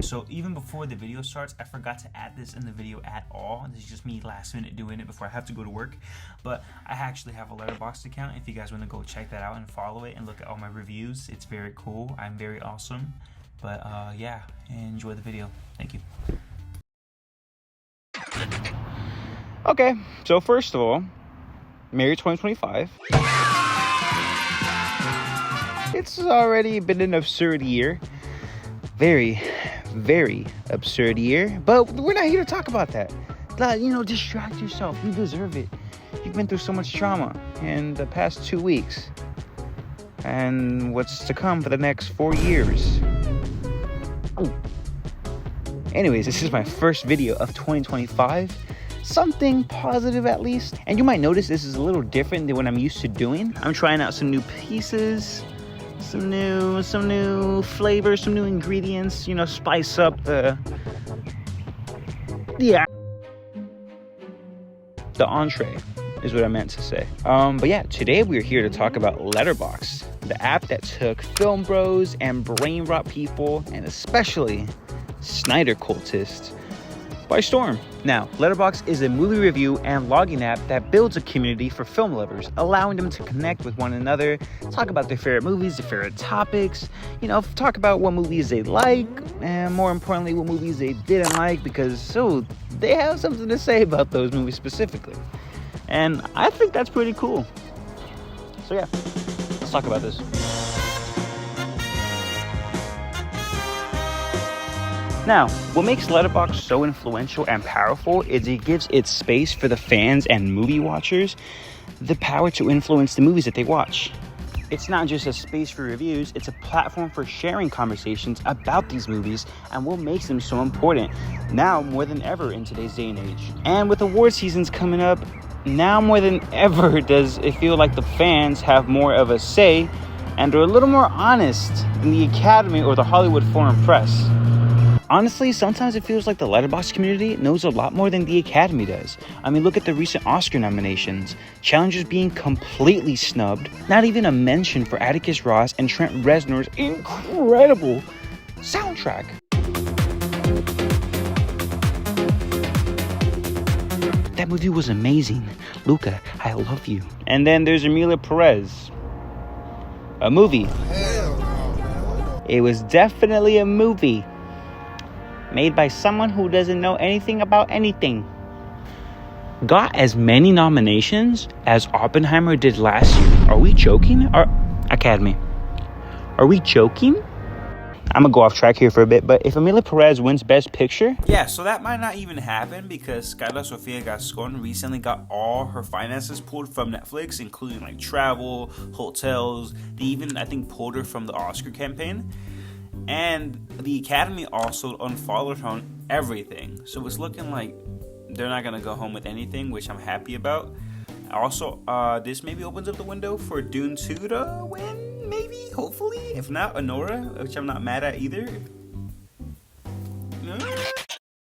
So even before the video starts, I forgot to add this in the video at all. This is just me last minute doing it before I have to go to work. But I actually have a Letterboxd account. If you guys want to go check that out and follow it and look at all my reviews, it's very cool. I'm very awesome. But yeah, enjoy the video. Thank you. Okay, so first of all, Merry 2025. It's already been an absurd year. Very, very absurd year. But we're not here to talk about that. Distract yourself. You deserve it. You've been through so much trauma in the past 2 weeks. And what's to come for the next 4 years. Ooh. Anyways, this is my first video of 2025. Something positive at least. And you might notice this is a little different than what I'm used to doing. I'm trying out some new pieces, some new flavors, some new ingredients, spice up the entree is what I meant to say. But yeah, today we're here to talk about Letterboxd, the app that took film bros and brain rot people, and especially Snyder cultists, by storm. Now, Letterboxd is a movie review and logging app that builds a community for film lovers, allowing them to connect with one another, talk about their favorite movies, their favorite topics, talk about what movies they like, and more importantly, what movies they didn't like, because they have something to say about those movies specifically. And I think that's pretty cool. So yeah, let's talk about this. Now, what makes Letterboxd so influential and powerful is it gives its space for the fans and movie watchers the power to influence the movies that they watch. It's not just a space for reviews, it's a platform for sharing conversations about these movies and what makes them so important, now more than ever in today's day and age. And with award seasons coming up, now more than ever does it feel like the fans have more of a say and are a little more honest than the Academy or the Hollywood Foreign Press. Honestly, sometimes it feels like the Letterboxd community knows a lot more than the Academy does. I mean, look at the recent Oscar nominations. Challengers being completely snubbed. Not even a mention for Atticus Ross and Trent Reznor's incredible soundtrack. That movie was amazing. Luca, I love you. And then there's Emilia Perez. A movie. It was definitely a movie. Made by someone who doesn't know anything about anything. Got as many nominations as Oppenheimer did last year. Are we joking? Academy, are we joking? I'm gonna go off track here for a bit, but if Emilia Perez wins Best Picture... Yeah, so that might not even happen because Skylar Sofia Gascon recently got all her finances pulled from Netflix, including travel, hotels. They even, I think, pulled her from the Oscar campaign. And the Academy also unfollowed her on everything. So it's looking like they're not going to go home with anything, which I'm happy about. Also, this maybe opens up the window for Dune 2 to win, maybe, hopefully. If not, Anora, which I'm not mad at either.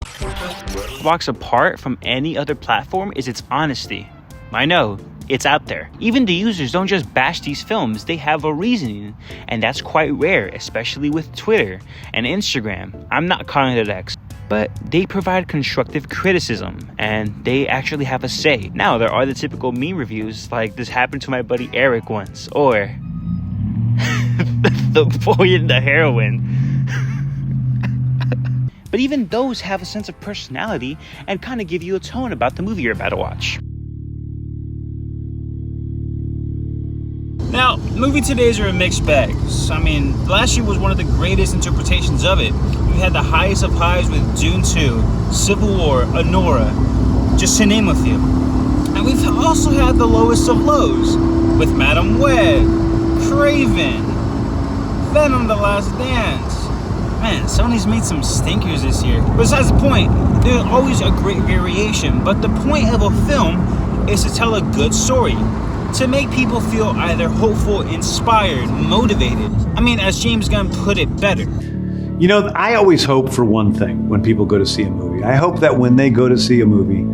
What walks apart from any other platform is its honesty. I know, it's out there. Even the users don't just bash these films, they have a reasoning. And that's quite rare, especially with Twitter and Instagram. I'm not calling it X, but they provide constructive criticism and they actually have a say. Now, there are the typical meme reviews, like this happened to my buddy Eric once, or the boy and the heroine. But even those have a sense of personality and kind of give you a tone about the movie you're about to watch. Now, movie todays are a mixed bag. I mean, last year was one of the greatest interpretations of it. We had the highest of highs with Dune 2, Civil War, Anora, just to name a few. And we've also had the lowest of lows with Madam Web, Craven, Venom: The Last Dance. Man, Sony's made some stinkers this year. Besides the point, there's always a great variation, but the point of a film is to tell a good story. To make people feel either hopeful, inspired, motivated. I mean, as James Gunn put it better. I always hope for one thing when people go to see a movie. I hope that when they go to see a movie,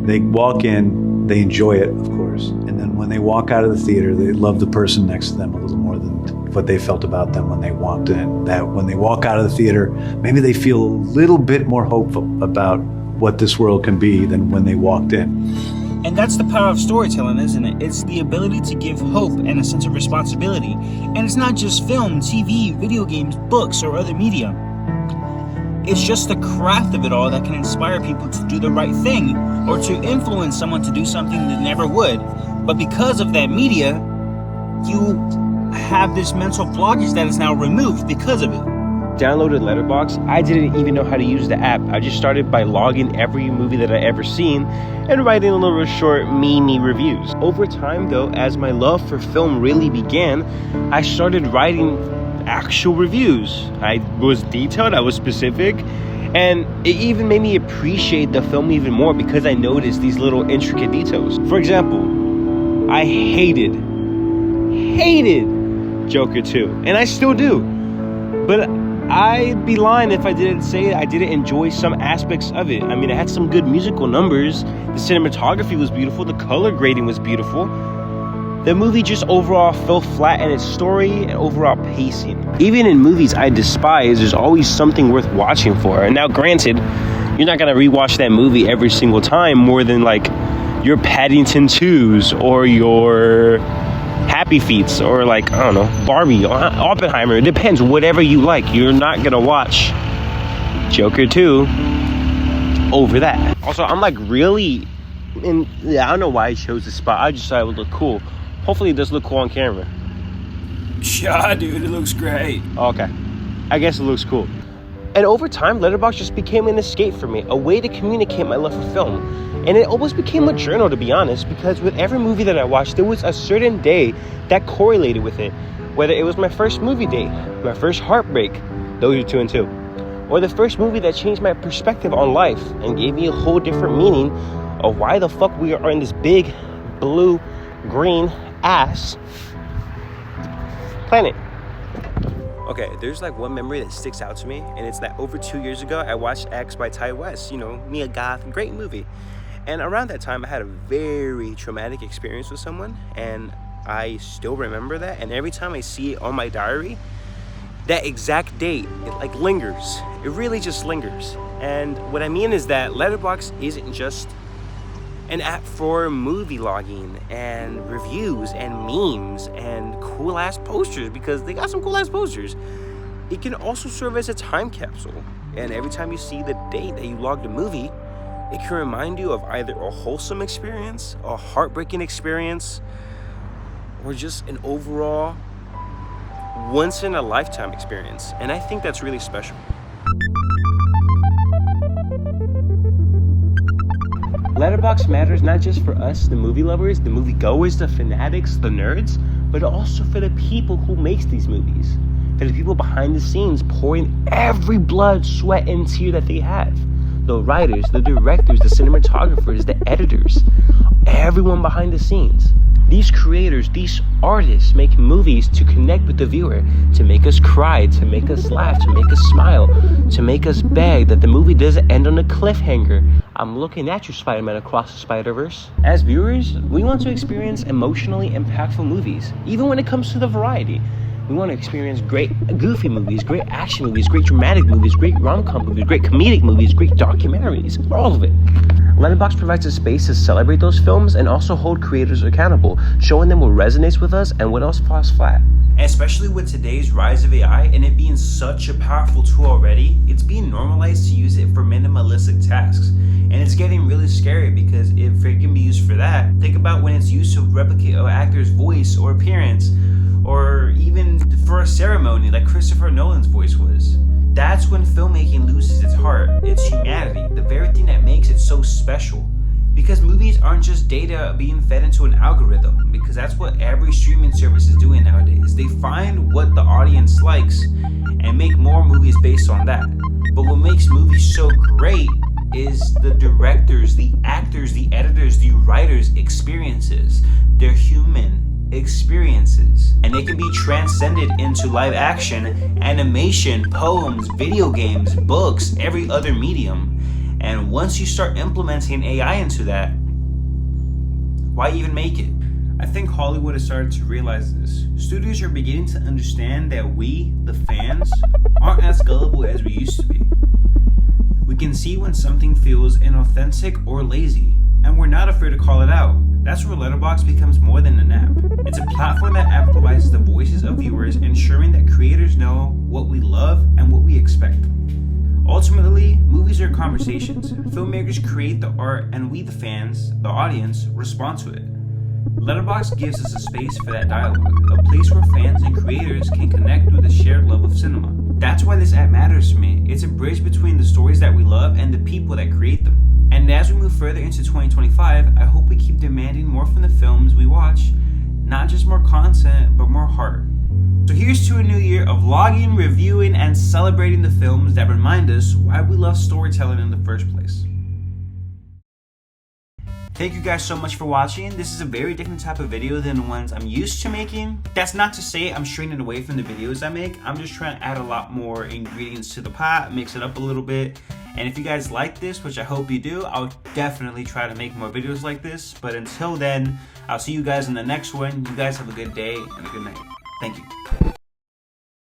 they walk in, they enjoy it, of course. And then when they walk out of the theater, they love the person next to them a little more than what they felt about them when they walked in. That when they walk out of the theater, maybe they feel a little bit more hopeful about what this world can be than when they walked in. And that's the power of storytelling, isn't it? It's the ability to give hope and a sense of responsibility. And it's not just film, TV, video games, books, or other media. It's just the craft of it all that can inspire people to do the right thing or to influence someone to do something they never would. But because of that media, you have this mental blockage that is now removed because of it. Downloaded Letterboxd. I didn't even know how to use the app. I just started by logging every movie that I ever seen and writing a little short meme reviews. Over time though, as my love for film really began, I started writing actual reviews. I was detailed, I was specific, and it even made me appreciate the film even more because I noticed these little intricate details. For example, I hated Joker 2, and I still do. But I'd be lying if I didn't say I didn't enjoy some aspects of it. I mean, it had some good musical numbers, the cinematography was beautiful, the color grading was beautiful. The movie just overall fell flat in its story and overall pacing. Even in movies I despise, there's always something worth watching for. And now granted, you're not gonna rewatch that movie every single time more than like your Paddington 2s or your Happy Feets or like, I don't know, Barbie, Oppenheimer. It depends, whatever you like. You're not gonna watch Joker 2 over that. Also, I'm like really, I don't know why I chose this spot. I just thought it would look cool. Hopefully it does look cool on camera. Yeah, dude, it looks great. Okay, I guess it looks cool. And over time, Letterboxd just became an escape for me, a way to communicate my love for film. And it almost became a journal, to be honest, because with every movie that I watched, there was a certain day that correlated with it. Whether it was my first movie date, my first heartbreak, those are 2 and 2. Or the first movie that changed my perspective on life and gave me a whole different meaning of why the fuck we are in this big, blue, green ass planet. Okay, there's like one memory that sticks out to me, and it's that over 2 years ago, I watched X by Ty West, you know, Mia Goth, great movie. And around that time, I had a very traumatic experience with someone, and I still remember that. And every time I see it on my diary, that exact date, it like lingers. It really just lingers. And what I mean is that Letterboxd isn't just an app for movie logging and reviews and memes and cool ass posters, because they got some cool ass posters. It can also serve as a time capsule, and every time you see the date that you logged a movie, it can remind you of either a wholesome experience, a heartbreaking experience, or just an overall once in a lifetime experience. And I think that's really special. Letterboxd matters not just for us, the movie lovers, the movie goers, the fanatics, the nerds, but also for the people who makes these movies. For the people behind the scenes pouring every blood, sweat, and tear that they have. The writers, the directors, the cinematographers, the editors, everyone behind the scenes. These creators, these artists make movies to connect with the viewer, to make us cry, to make us laugh, to make us smile, to make us beg that the movie doesn't end on a cliffhanger. I'm looking at you, Spider-Man Across the Spider-Verse. As viewers, we want to experience emotionally impactful movies, even when it comes to the variety. We want to experience great goofy movies, great action movies, great dramatic movies, great rom-com movies, great comedic movies, great documentaries, all of it. Letterboxd provides a space to celebrate those films and also hold creators accountable, showing them what resonates with us and what else falls flat. And especially with today's rise of AI and it being such a powerful tool already, it's being normalized to use it for minimalistic tasks. And it's getting really scary because if it can be used for that, think about when it's used to replicate an actor's voice or appearance, or even for a ceremony like Christopher Nolan's voice was. That's when filmmaking loses its heart, its humanity, the very thing that makes it so special. Because movies aren't just data being fed into an algorithm, because that's what every streaming service is doing nowadays. They find what the audience likes and make more movies based on that. But what makes movies so great is the directors, the actors, the editors, the writers' experiences. They're human experiences, and they can be transcended into live action, animation, poems, video games, books, every other medium. And once you start implementing AI into that, why even make it? I think Hollywood has started to realize this. Studios are beginning to understand that we, the fans, aren't as gullible as we used to be. We can see when something feels inauthentic or lazy, and we're not afraid to call it out. That's where Letterboxd becomes more than an app. It's a platform that amplifies the voices of viewers, ensuring that creators know what we love and what we expect. Ultimately, movies are conversations. Filmmakers create the art, and we, the fans, the audience, respond to it. Letterboxd gives us a space for that dialogue, a place where fans and creators can connect with a shared love of cinema. That's why this app matters to me. It's a bridge between the stories that we love and the people that create them. And as we move further into 2025, I hope we keep demanding more from the films we watch, not just more content, but more heart. So here's to a new year of vlogging, reviewing, and celebrating the films that remind us why we love storytelling in the first place. Thank you guys so much for watching. This is a very different type of video than the ones I'm used to making. That's not to say I'm straying away from the videos I make. I'm just trying to add a lot more ingredients to the pot, mix it up a little bit. And if you guys like this, which I hope you do, I'll definitely try to make more videos like this. But until then, I'll see you guys in the next one. You guys have a good day and a good night. Thank you.